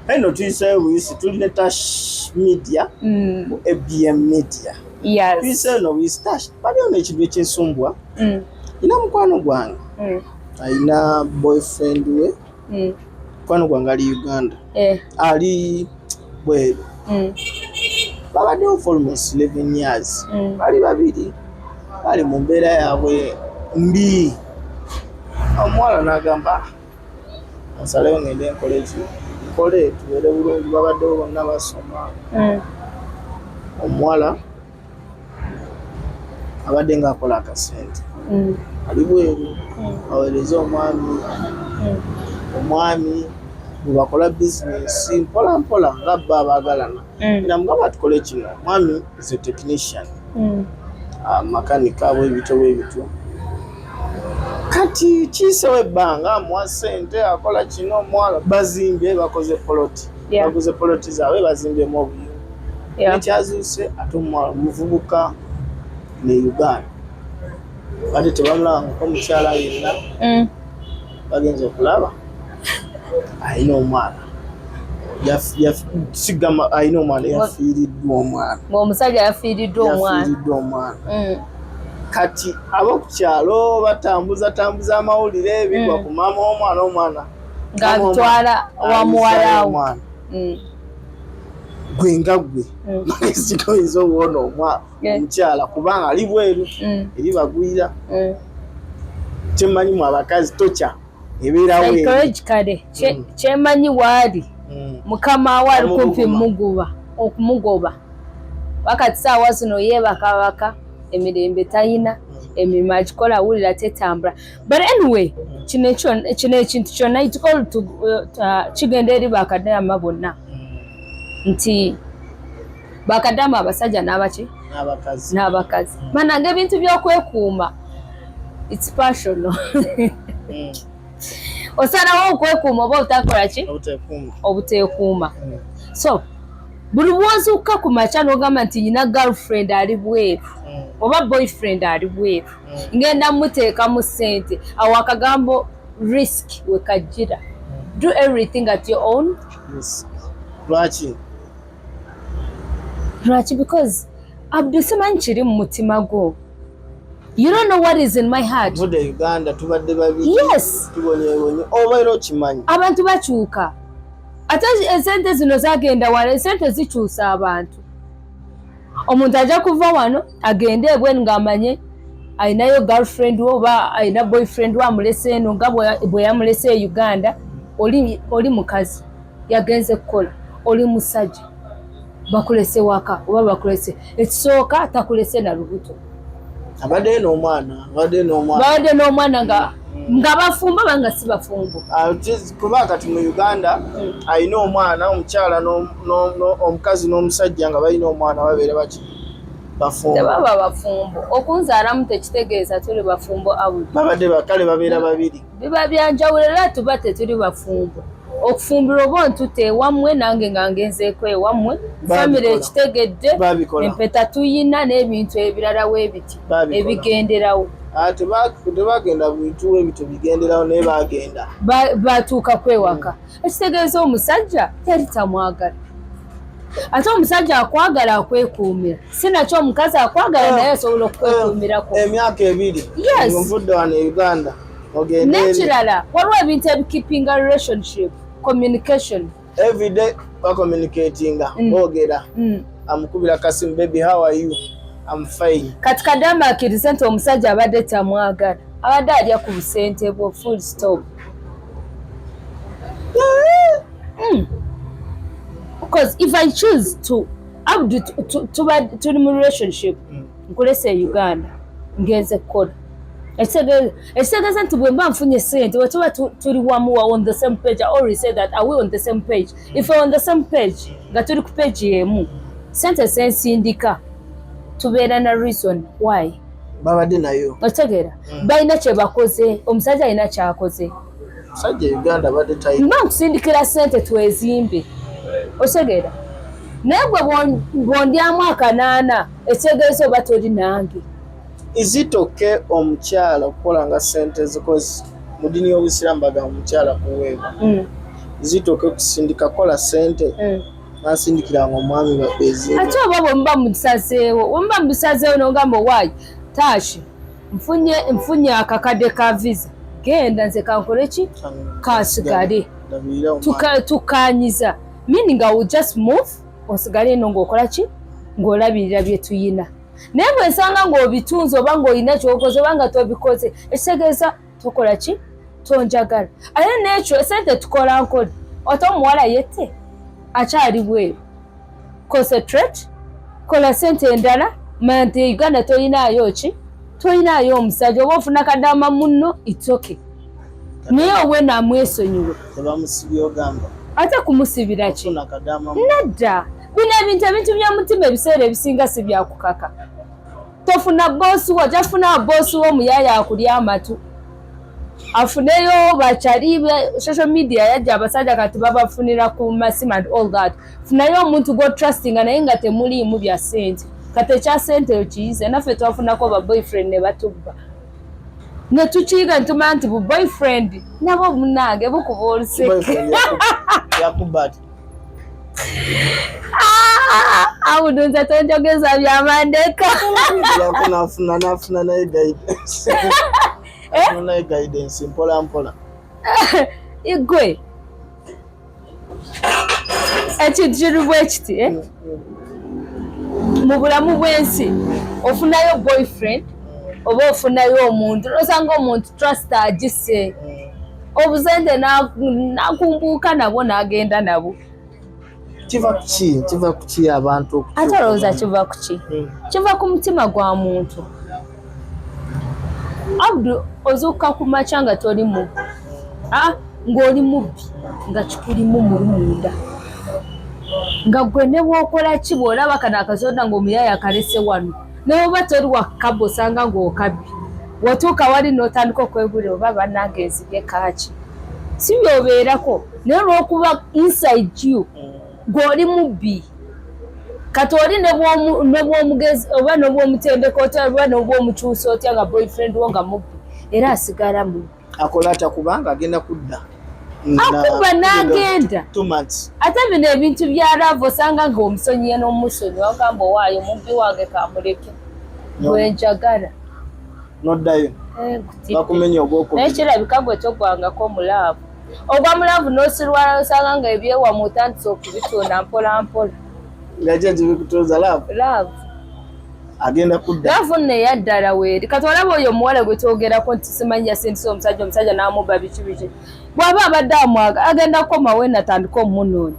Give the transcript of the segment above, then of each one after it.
eno tuyise wisi tulina Tash Media ABM Media tuyise no wisi Tash baliyo n'ekintu ekyesumbwa ina mukwano gwange ayina boyfriend we mukwano gwange ali Uganda ali bweru babaddewo for almost 11 years bali babiri bali mu mbeera yaabwe mbi omuwala n'agamba nsalewo ngende nkole tubeere bulungi babaddewo bonna basoma omuwala abadde ng'akola akasente ali bweru aweereza omwami bwebakola bizinesi mpola mpola nga bba abaagalana era mugamba tukole kino omwami is a technician makanika bwebityo kati kiisewo ebbanga amuwa ssente akola kino omuwala bazimbye bakoze poloti baguze poloti zaabwe bazimbyemu obuyungu ekyazuuse ate omuwala omuvubuka ne Uganda bade tebamulaba omukyala yenna bagenza okulaba ayina omwana sigama ayina omwana yafiiriddwa omwana ng'omusajja yafiiriddwa omwana kati ab'okukyalo batambuza amawulire bigwa ku maama omwana ng'abitwala wa muwala we gwe nga gwe magezi goyinza obwona omukyala kubanga ali bweru eri bagwira kyemanyimu abakazi tokya ebeerawo kyemanyi waali mukama we ali kumpi okumugoba wakati saawa zino yeebakabaka emirembe tayina emirimu agikola awulira tetambula but anyway kino ekintu kyonna kigenda eri bakadama bonna nti bakadama abasajja n'abakazi mananga ebintu by'okwekuuma it's passional osalawo okwekuuma oba otakola ki obuteekuuma so buli bwozuuka ku makya n'ogamba nti nyina girlfriend ali bweru oba boyfriend ali bweru ngenda muteeka mu ssente awo akagambo risk wekajjira do everything at your own lwaki because Abdul simanyi kiri mu mutima gwo. You don't know what is in my heart. Uganda tubadde babiri. Yes. Tubonye obairo okimanyi. Abantu bakyuka. Ate esente zino zagenda wala esente zikyusa abantu. Omuntu ajja kuva wano agende ebweni ng'amanye ayinayo girlfriend oba ayina boyfriend amulese eno nga bwe yamulese Uganda oli mukazi yagenze kukola oli musajja bakulese waka oba bakulese ekisooka takulese na lubuto abadde n'omwana nga bafumba banga si bafumbo kuba kati mu Uganda ayina omwana omukyala omukazi n'omusajja nga balina omwana babeera baki bafumbo tebaba bafumbo okunzaalamu tekitegeeza tuli bafumbo abuli babadde bakale babeera babiri biba byanjawulo era tuba tetuli bafumbo okufumbira obontu tewammwe nange nga ngenzeeko ewammwe famire ekitegedde empeta tuyina n'ebintu ebirala weebiti ebigenderawo tebagenda bintu ebito bigenderawo naye bagenda batuuka kwewaka ekitegeeza omusajja yali tamwagala ate omusajja akwagala akwekuumira sinakyo omukazi akwagala naye asobola okwekuumirako emyaka 2 nvudde wano e Uganda n'ekirala waliwo ebintu ebikeepinga relationship communication every day communicatinga boogera amukubira kasimu baby how are you I'm fine kati kadama akiriza nti omusajja abadde tamwagala abadde alya ku busente bwo full stop because if I choose to tuli mu relationship nkulese Uganda ngenze kukola ekitegeeza nti bwe mba nfunye sente we tuba tuli wamu on the same page. I always say that are we on the same page? If we're on the same page nga tuli ku page yemu sente sensindika tubeera na reason why babadde nayo otegeera balina kye bakoze omusajja alina kyakoze omusajja Uganda badde tayi mba nkusindikira sente twezimbe otegeera naye gwe bwondyamu akanaana ekitegeeza oba toli nange. Is it okay omukyala okukola nga sente zikozi mu dini y'Obusiraamu baga omukyala kuweebwa zitoke kusindika kola sente nasindikiranga omwami babezi ate oba bwemba musazeewo wemba musazeewo nogamba waayi Tashi mfunye akakade ka visa genda nze kankole ki kasigale tukanyiza meaning I will just move osigale eno ng'okola ki ng'olabirira bye tuyina naye bwensanga ng'obitunze oba ng'olina kyokoze oba nga tobikoze ekitegeeza tokola ki tonjagala ate n'ekyo esente tukola nkole ote omuwala yette akyali bweru concentrate kola sente endala manya nti Uganda toyinaayo ki toyinaayo omusajja oba ofuna kadama munno it's okay naye owena amwesonyiwe tebamusibye ogamba ate kumusibira ki nedda bino ebintu byomutima ebiseera ebisinga si byakukaka tofuna boosi wo tafuna boosi wo muyaya akulya amatu afuneyo bakyali social media yajja abasajja kati babafunira ku masimu and all that funayo omuntu go trustinga naye nga temuliimu bya sente kati ekya sente okiyize naffe twafunako ba boyfriend ne batubba ne tukiyiga ntumanya nti bu boyfriend nabo munange bukuba oluseke yakubati awudunza tonjogeza byamandeka nafuna naye guidance naye guidance mpola igwe ekintu kiri bwe kiti mu bulamu bw'ensi ofunayo boyfriend oba ofunayo omuntu osanga omuntu trust agise obuzende nakumbuuka nabo n'agenda nabo kiva kuki abantu ate olowooza kiva kuki kiva ku mutima gwa muntu Abdu ozuuka ku makya nga toli mubbi ng'oli mubbi nga kikulimu munda nga gwe ne bw'okola ki bw'olaba kano akasonda ng'omuyaya akalese wano naye oba toli wakabba osanga ng'okabbi watuuka wali n'otandika okwegulira oba bannange enzige kaaki si byobeerako naye olw'okuba inside you gw'oli mubbi kati oli ne bw'omugezi oba n'obw'omutendeka otya oba n'obw'omukyusa otya nga boyfriend wo nga mubbi era asigala mubbi akola atya kubanga agenda kudda akuba n'agenda ate bino ebintu bya love osanga ng'omusonyiye n'omusonyi wagamba owaayo mubbi wange kamuleke bwenjagala noddayo bakumenya ogwokubiri naye kirabika gwe togwangako mulaavu ogwa mulaavu n'osirwala osanga nga ebyewamu otandise okubitunda mpola mpola ngaki ekibikutuuza love agenda kudda love nno eyaddala weeri kati olaba oyo omuwala gwe twogerako nti simanyi yasindisa omusajja n'amubba biki biki bw'aba abadde amwaga agenda kukomawo natandika omumunoonya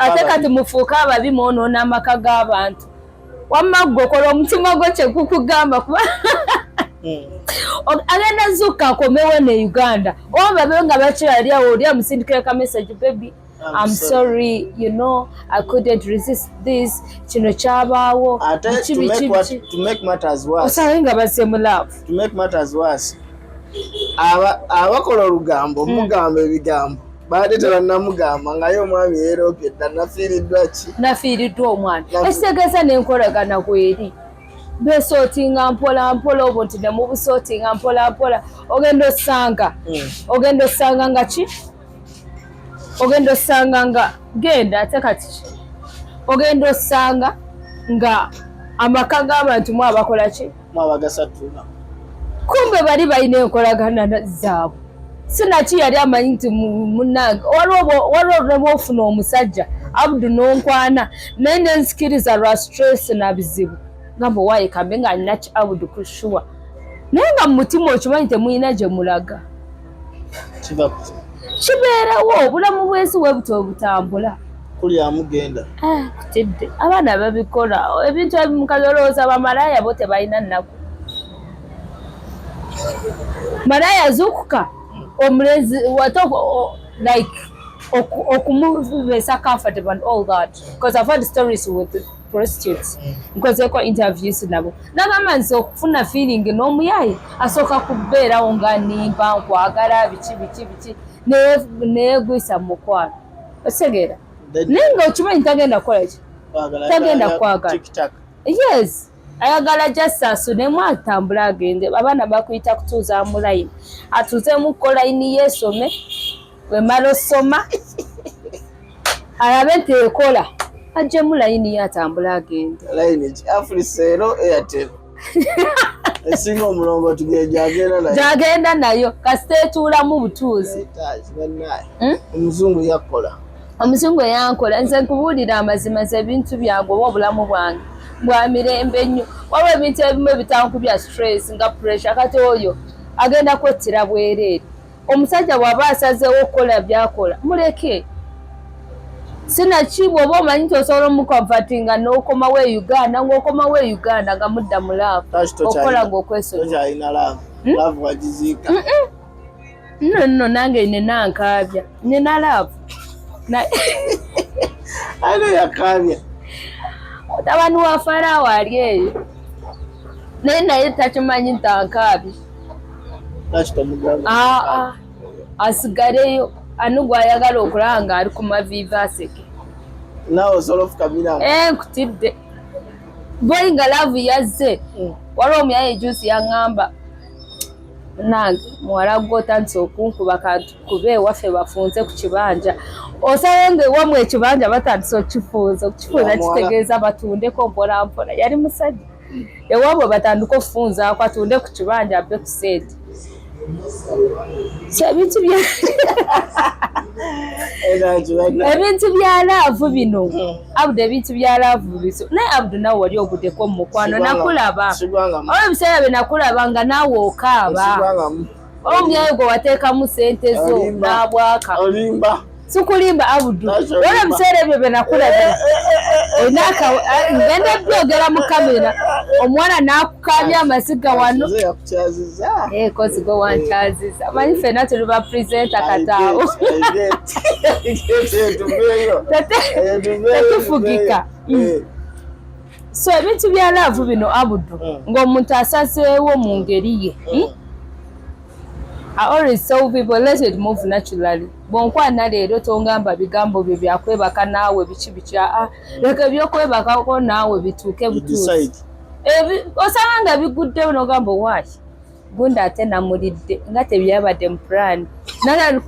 ate kati mufuuke ababi mwonoona amaka g'abantu wamma gwe okola omutima gwe kyekukugamba kuba agenda zuuka akomewo ne Uganda oba babe nga bakyali awo oli amusindikira ka message baby I'm sorry, you know, I couldn't resist this. Kino kyabaawo. To make matters worse. Osawenga base mu love. To make matters worse. Abakola olugambo mugamba ebigambo. Baade tebanamugamba ngaye omwami yeeropye nafiiriddwa ki? Nafiiriddwa omwana. Ekitegeeza n'enkolagana kweri. Besootinga mpola mpola obwo nti ne mubusootinga mpola mpola. Ogenda osanga nga ki? Ogenda osanga nga genda ate kati ogenda osanga nga amaka g'abantu mu abakola ki abagasatula kumbe bali balina enkolagana zaabwe sinaki yali amanyi nti munnange waliwo nebwofuna omusajja Abdu n'onkwana naye nenzikiriza lwa stress na bizibu ngamba waaye kambe nga alina ki Abdu kushuwa naye nga mu mutima okimanyi temulina gye mulaga kibeerawo obulamu bw'ensi bwe buto obutambula kuli amugenda kutidde abaana babikola ebintu ebimukazi olowooza bamalaaya bo tebalina nnaku malaaya zukuka omulenzi like okumubeesa comfortable and all that because I've heard stories with prostitutes nkozeeko interviews nabo nagamba nti okufuna feeling n'omuyaye asooka kubeerawo nga nimba nkwagala biki neegwisa mu mukwano osegeera naye nga okimanyi tagenda kukola ki tagenda kwagala yes ayagala jasasu ne mwatambula agende abaana bakuyita kutuuza mu line atuze mu line yesome we malo soma arabe nti ekola ajje mu line yatambula agende line Afrisero Airtel esinga omulongo jagenda nayo kasitetuula mu butuuzi omuzungu yakola omuzungu yankola nze nkubuulira amazima ze ebintu byange oba obulamu bwange bwa mirembe nnyo waba ebintu ebimu ebitankubya stress nga pressure kati oyo agenda kwettira bwereere omusajja bw'aba asazeewo okukola byakola muleke sinakibwa oba omanyi nti osobola omukonvatinga n'okomawo e Uganda ng'okomawo e Uganda nga mudda mu laavu okukola ng'okwesonyiwa nno nange nina nkaabya nina laavu ano yakaabya mutabani wa Faraawo ali eyo naye takimanyi nti ankaabye asigaleyo anu gwayagala okulaba nga ali ku maviivi aseke nkutidde bwe nga laavu yazze waliwo omuyaye ejuusi yaŋŋamba nange muwala gw'otandise okunkuba kantukube ewaffe bafunze ku kibanja osabe nga ewamu ekibanja batandise okukifunza kitegeeza batundeko mpolampola yali musajja ewabwe batandika okufunzaako atunde ku kibanja abe ku seedi ebintu bya laavu bino Abdu ebintu bya laavu biso naye Abdu nawe wali oguddeko mu mukwano nakulaba oba ebiseera bye nakulaba nga naawe okaaba omumyayo gwe wateekamu sente zo n'abwaka sikulimba Abdu wala ebiseera ebyo bye nakulaba ngenda byogera mu kamera omwana n'akukabya amasiga wano kozi gwe wankyaziza amanyi ffenna tuli ba purezenta kataawo tetufugika so ebintu bya laavu bino Abdu ng'omuntu asazeewo mu ngeri ye I always tell people let it move naturally. Bonkwana leero tongamba bigambo byo byakwebaka naawe biki leka ebyokwebakako naawe bituuke butuuzi osanga bigudde n'ogamba waaki gundi ate namulidde nga tebyabadde mu plan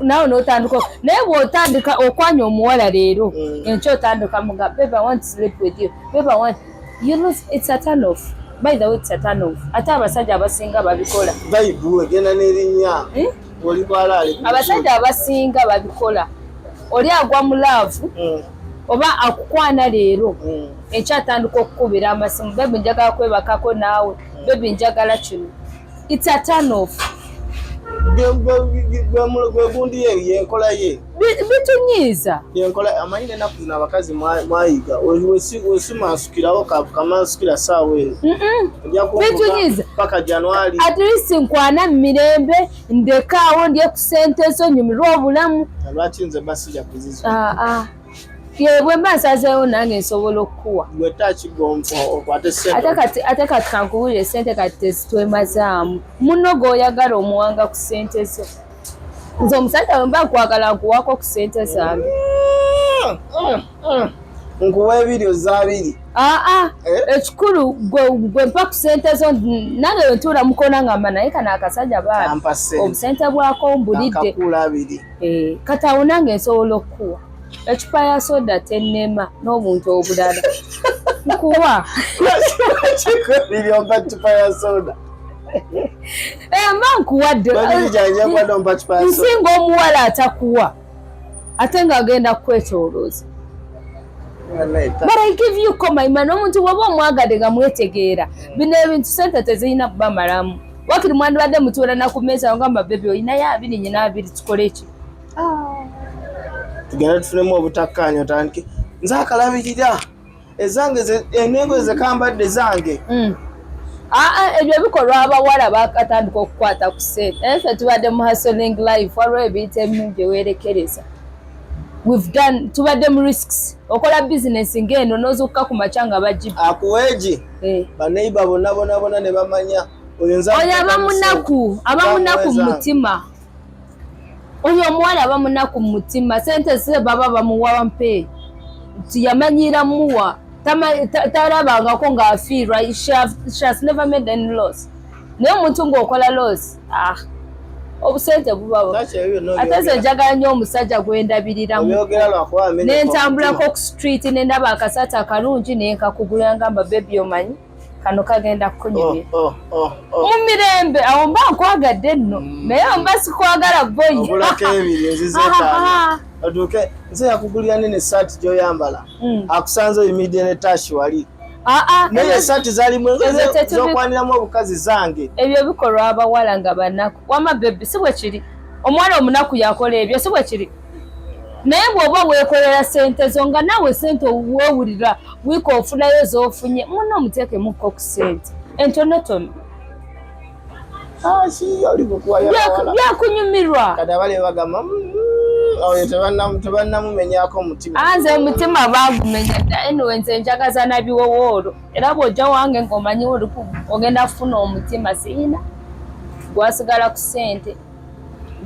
nawe n'otandika naye bw'otandika okwanya omuwala leero enkya otandika muga baby I want to sleep with you baby I want you know it's a turn off. By the way, it's a turn off. Ate abasajja abasinga babikola. Bayibuli egenda n'erinnya. Oli kwalaale. Abasajja abasinga babikola. Oli agwa mu laavu oba akukwana leero ekyatandika okukubira amasimu bebi njagala kwebakako naawe bebi njagala kino. It's a turn off. Gwe gundi yenkola ye bitunyiiza yenkola amanyi n'ennaku zino abakazi mwayiga wesimansukirawo kamansukira saawa eyo bitunyiiza paka January at least nkwana mu mirembe ndekaawo ndye ku sente zo nyumirwa obulamu lwaki nze basijja kuzizo bwe mba nsazeewo nange nsobola okukuwa ate kati kankubuulire sente kati tezitwemazaamu muno g'oyagala omuwanga ku sente zo nze omusajja bwe mba nkwagala nkuwako ku sente zange nkuwa ebiri ozabiri ekikulu gwe mpa ku sente zo nange wentuula mukona ngamba naye kano akasajja baabi obusente bwako mbulidde kati awo nange nsobola okukuwa ecupa ya soda tennema n'obuntu obulala nkuwa mba nkuwadde nsinga omuwala atakuwa ate ng'agenda kukwetoolooza but I give you komaima n'omuntu waba omwagadde nga mwetegeera bino ebintu sente tezirina kubamalamu wakiri mwandibadde mutuula nakumeeza ngamba bebi olinayo 2 nyina 2 tukole ki tugenda tufunemu obutakkaanya otandike nze akalabirira ezange enengo ezekambadde zange ebyo bikolwa abawala bakatandika okukwata ku sente naye ffe tubadde mu hustling life waliwo ebiyita ebimu bye weerekereza tubadde mu risks okola bizinesi ng'eno n'ozukka ku makya nga bagibba akuweegi baneiba bonna ne bamanya oyo abamunaku mu mutima oyo omuwala abamunaku mu mutima sente ze baba bamuwa mpe nti yamanyira muwa talabangako ng'afiirwa. She has never made any loss. Naye omuntu ng'okola loss, obusente bubawo. Ate nze njagala nnyo omusajja gwe ndabiriramu. N'entambulako ku street ne ndaba akasaati akalungi ne nkakugula ngamba baby omanyi kano kagenda kukunyumira. Mu mirembe awo mba nkwagadde nno naye mba sikwagala boyi. Obulako ebiri nzizeetaani. Otuuke nze yakugulira nene essaati gy'oyambala. Akusanze oyimiridde ne tashi wali. Naye essaati zalimu z'okwaniramu obukazi zange. Ebyo bikolwa abawala nga banaku. Wama bebe si bwe kiri. Omwana omunaku yakola ebyo si bwe kiri. Naye bw'oba weekolera ssente zo nga naawe ssente weewulira wiika ofunayo z'ofunye muno omuteekemukko ku ssente entonotono. Byakunyumirwa. Kati abali bagamba oyo tebannamumenyaako omutima. Nze omutima baagumenya dda. Anyway nze njagaza na biwowoolo. Era bw'ojja wange ng'omanyi ogenda kufuna omutima siina. Gwasigala ku ssente.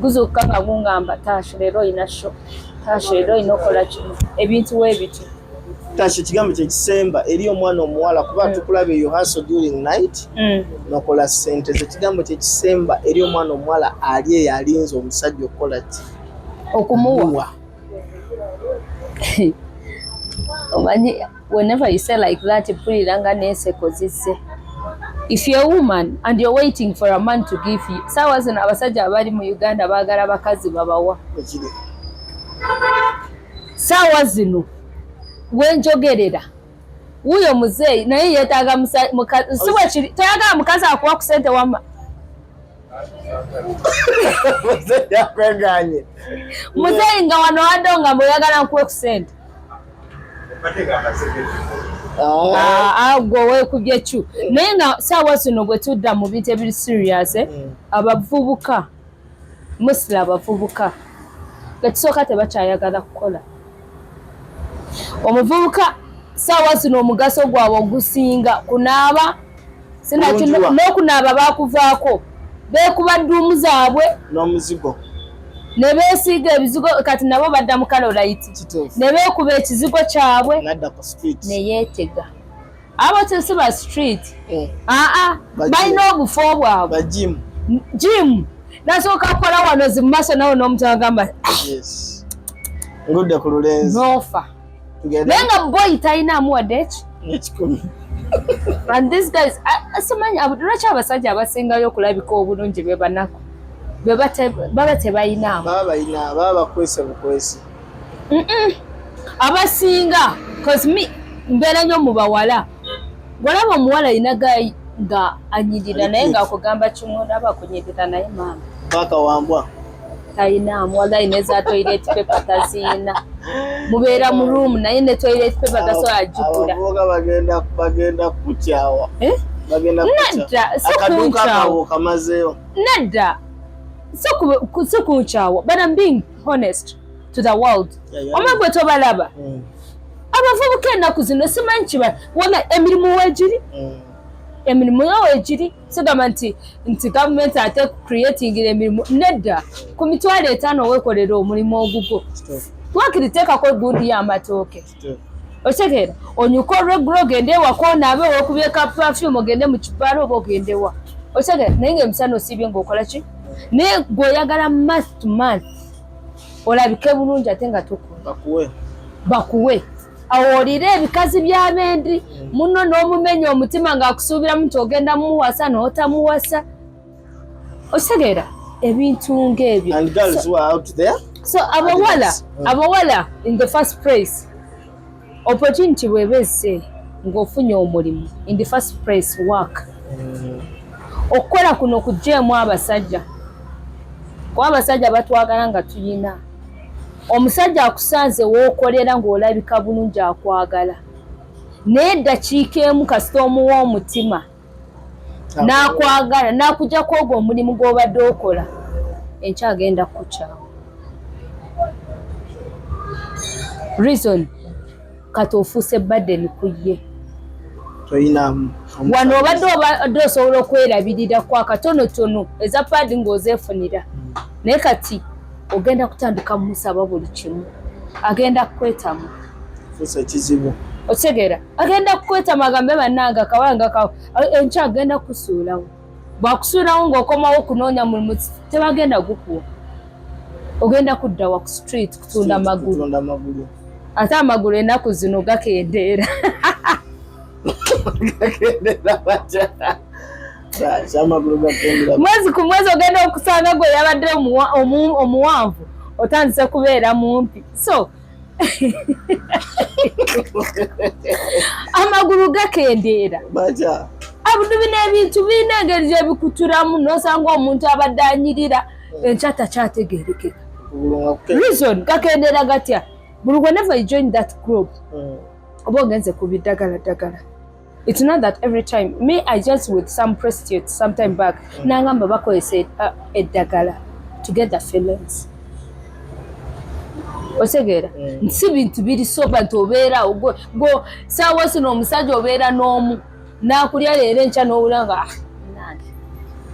Guzuuka nga gungamba Tashi leero oyina show. Tashi leero oyina okola kino. Ebintu weebityo. Tashi ekigambo kyekisemba eri omwana omuwala kuba tukulaba eyo hustle during night nokola ssente. Ekigambo kyekisemba eri omwana omuwala ali eyo alinze omusajja okukola ki? Okumuwa. Omanyi whenever you say like that mpulira nga n'enseko zisse. If you're a woman and you're waiting for a man to give you, sawa zino abasajja abali mu Uganda baagala abakazi babawa. Sawa zino wenjogerera wuyo muzeeyi naye yeetaaga mukazi si bwe kiri toyagala mukazi akuwa ku ssente wamma. Muzeeyi nga wano waddo nga mbweyagala nkuwe ku ssente. Gwe weekubye cu. Naye nga saawa zino bwe tudda mu bintu ebiri serious abavubuka musila abavubuka betusooka tebakyayagala kukola. Omuvubuka saawa zino omugaso gwabwe ogusinga kunaaba n'okunaaba baakuvaako beekuba dduumu zaabwe n'omuzigo ne beesiiga ebizigo kati nabo badda mu kalolaiti ne beekuba ekizigo kyabwe ne yeetega. Abo si ba street balina obufo bwabwe jimu nasooka kukola wano zimumaso nawe n'omuntu agamba ngudde ku lulenzi nofa naye nga boyi talinamu wadde eki. And these guys asimanyi lwaki abasajja abasingayo okulabika obulungi be banaku baba tebayinaamu baba bakwese bukwesi abasinga cause me mbeera nnyo mu bawala walaba omuwala ayinaga nga anyirira naye ng'akugamba kimu naba akunyirira naye maama paka wambwa tayinaamu wallahi ne za toilet paper taziina mubeera mu room naye ne toilet paper tasobola ajjukula. Abavubuka bagenda kukyawa nedda nedda si kunkyawa but I'm being honest to the world. Omwe gwe tobalaba abavubuka ennaku zino simanyi kiba wala emirimu weegiri emirimu weegiri sigamba nti gavumenti ate creatingira emirimu nedda ku 50,000 weekolera omulimu ogugwo wakiriteekako gundi y'amatooke otegeera onyuka olweggulo ogende ewaka onaabe weekubyeka perfume ogende mu kipaalo oba ogende wa otegeera naye ng'emisana osiibye ng'okola ki naye gw'oyagala month to month olabike bulungi ate nga tukola bakuwe awolire ebikazi by'abendi muno n'omumenya omutima ng'akusuubiramu nti ogenda muwasa n'otamuwasa otegeera ebintu ng'ebyo. And girls who are out there so abawala in the first place opportunity bwebeze ng'ofunye omulimu in the first place work okukola kuno kujeemu abasajja kuba abasajja batwagala nga tuyina omusajja akusanze w'okolera ng'olabika bulungi akwagala naye eddakiika emu kasita omuwa omutima n'akwagala n'akuggyako ogwo omulimu gw'obadde okola enkyagenda kukukyawa. Reason kati ofuuse burden ku ye wano obadde osobola okwerabirira kwa katonotono eza paadi ng'ozeefunira naye kati ogenda kutandika mumusaba buli kimu agenda kukwetamu Otegera agenda kukweta magambe bananga kawanga kawo encha agenda kusuulawo bakusuulawo ng'okomawo kunoonya mulimu tebagenda gukuwa ogenda kuddawa ku street kutunda magulu ate amagulu ennaku zino gakendeera mwezi ku mwezi ogenda okusanga gwe yabadde omuwanvu otandise kubeera mumpi so amagulu gakendeera abudu bino ebintu birina engeri gyebikutulamu nosanga omuntu abadde anyirira enkya takyategeerekeka reason gakendeera gatya buli whenever you join that group oba ogenze ku biddagala it's not that every time me I just with some prostitute sometime back nangamba bakozesa eddagala to get the feelings osegeera si bintu biri soba nti obeera go saawa sino omusajja obeera n'omu n'akulya leero enkya n'owulanga nange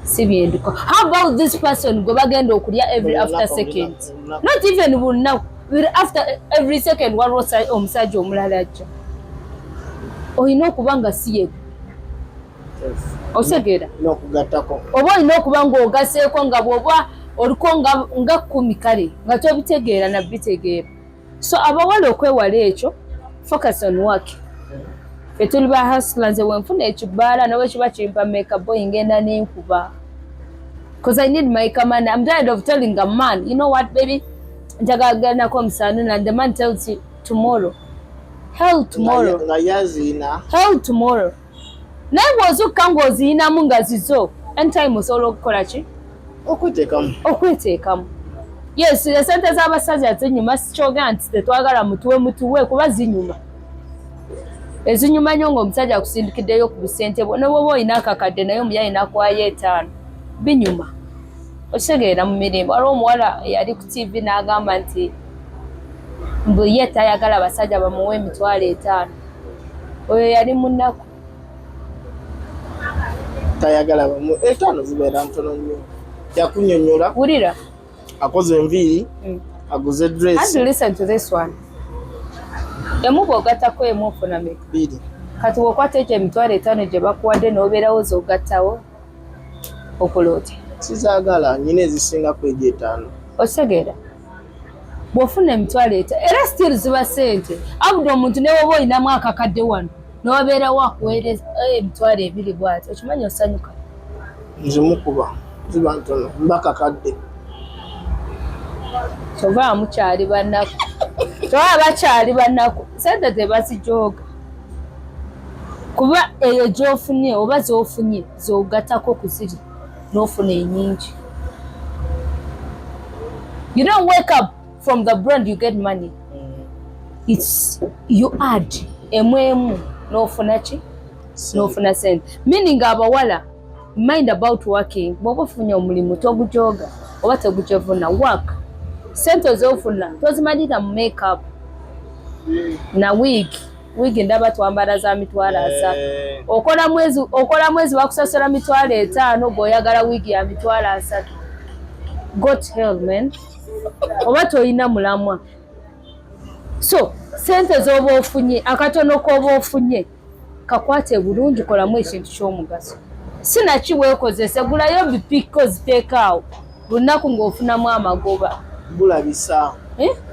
si byenduka how about this person gwe bagenda okulya every after second not even bunaku after every second waliwo omusajja omulala ajja olina okuba nga si ye osegeera oba olina okuba ng'ogaseeko nga bw'oba oliko nga 10 kale nga tobitegeera nabitegeera so abawala okwewala ekyo focus on work fe tuli ba hustler nze wenfuna ekibbaala nawe kiba kimpa makeup boy ngenda n'enkuba because I need my command. I'm tired of telling a man, you know what baby njagagana ko msanu and the man tells you tomorrow hell tomorrow hell tomorrow naye bw'ozukka ng'oziyina mu nga zizo anytime osobola okukola ki okweteekamu yes esente z'abasajja zinyuma sikyogera nti tetwagala mutuwe kuba zinyuma ezinyuma nnyo ng'omusajja akusindikiddeyo ku busente bwo ne bw'oba olina akakadde naye omuyayi nakwayo 5 binyuma okitegeera mu mirimu waliwo omuwala yali ku TV n'agamba nti mbu ye tayagala abasajja bamuwe $5,000 oyo yali munaku tayagala bamuwe 5 zibeera ntono nnyo yakunyonyola wulira akoze enviiri aguze dress and listen to this one emu bw'ogattako emu ofuna meka kati bw'okwata ekyo $5,000 gye bakuwadde n'obeerawo z'ogattawo okola otya sizaagala nyina ezisinga kwegya 5 otegeera bw'ofuna $5,000 era still ziba sente abudu omuntu ne woba olinamu akakadde wano n'obeerawo akuweereza $2,000 bw'ati okimanyi osanyuka nzimukuba ziba ntono mba kakadde kyova mukyali bannaku toba bakyali bannaku sente tebazijooga kuba eyo gy'ofunye oba z'ofunye z'ogattako ku ziri n'ofuna enyingi. You don't wake up from the brand you get money. It's you add emu n'ofuna ki n'ofuna sente meaning abawala mind about working bw'oba ofunye omulimu togujooga oba tegujevuna work sente z'ofuna tozimalira mu makeup na wig ndaba twambala za $3,000 okola mwezi bakusasula $5,000 ng'oyagala wig ya $3,000 got hell man oba toyina mulamwa so sente z'oba ofunye akatono k'oba ofunye kakwate bulungi kolamu ekintu ky'omugaso sinakiweekozese gulayo bipiko ziteekaawo lunaku ng'ofunamu amagoba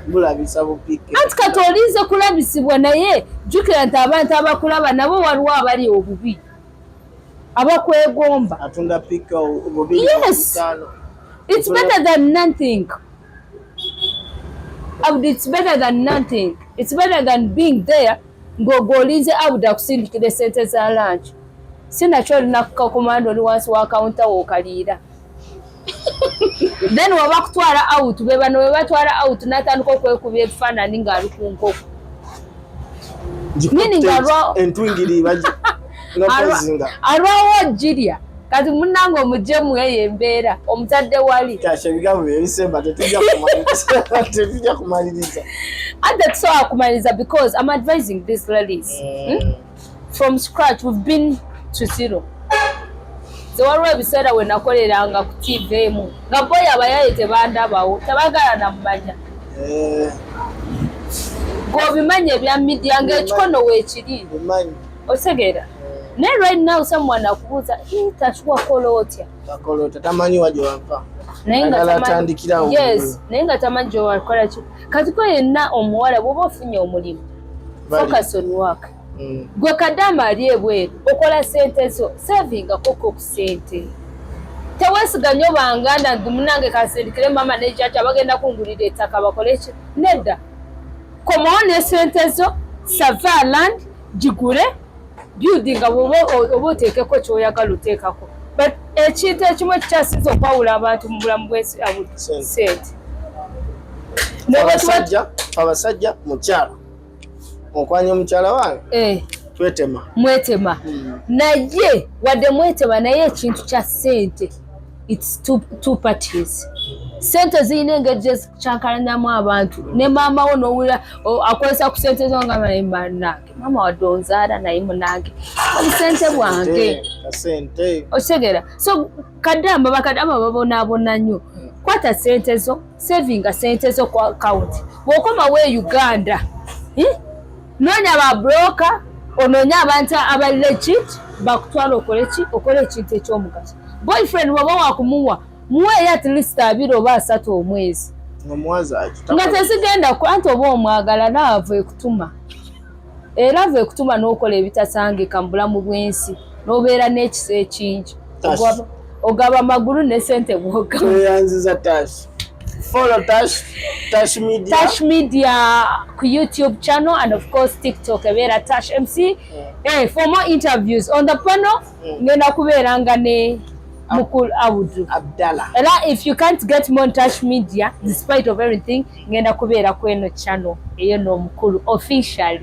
bulabisa bupike anti kati olinze kulabisibwa naye jjukira nti abantu abakulaba nabo waliwo abali obubi abakwegomba atunda pika yes it's better than nothing it's better than nothing it's better than being there ng'olinze abudu akusindikira sente za lunch sinakyo olina kukakomanda oli wansi wa counter wookaliira then waba kutwala out be bano we batwala out n'atandika okwekubya ebifaananyi ng'ali ku nkoko alwawo jirya kati munnange omugemu eyo embeera omutadde wali tetujja kumaliriza ate tusobola kumaliriza because I'm advising these ladies from scratch we've been to zero waliwo ebiseera we nakoleranga ku TV emu nga boyi abayaye tebandabawo tebagala namumanya Gobimanye bya media ng'ekikono weekiri osegeera naye right now someone akubuuza tatuwa kolotya tamanyi waje wava naye nga tamanyi gyewakola ki kati ko yenna omuwala bw'oba ofunye omulimu focus on work gwe Kadaama ali ebweru okola sente zo savingako ku sente teweesiganye obanganda munange kasindikire mama ne jjajja bagenda kungulira ettaka bakole ki nedda komawo ne sente zo sava land gigule building oba oteekeko kyoyagala oteekako but ekintu ekimu ekikyasinza okwawula abantu mu bulamu bw'ensi sente abasajja mukyala okwanya mukyala wange twetema mwetema naye wadde mwetema naye ekintu kya sente it's two parties sente zirina engeri kyankalanyamu abantu ne maama wo n'owulira akozesa ku sente zo nga nange maama wadde onzaala naye munange obusente bwange okitegera so bakadaama babonaabona nnyo kwata sente zo savinga sente zo ku akawunti bw'okomawo e Uganda noonya babroka onoonya abantu aba legit bakutwala okole ekintu ekyomugaso boyfriend bw'oba wakumuwa muweeyo at least 2 oba 3 omwezi nga tezigenda anti oba omwagala naava ekutuma era ava ekutuma n'okola ebitasangika mu bulamu bw'ensi n'obeera n'ekisa ekingi ogaba amagulu ne sente bwogayanziza follow Tash Media. Tash Media ku YouTube channel and of course TikTok ebeera Tash MC. For more interviews on the panel ngenda kubeeranga ne Mukul Abdallah. Era if you can't get more Tash Media despite of everything ngenda kubeera kweno channel eyo no Mukulu official.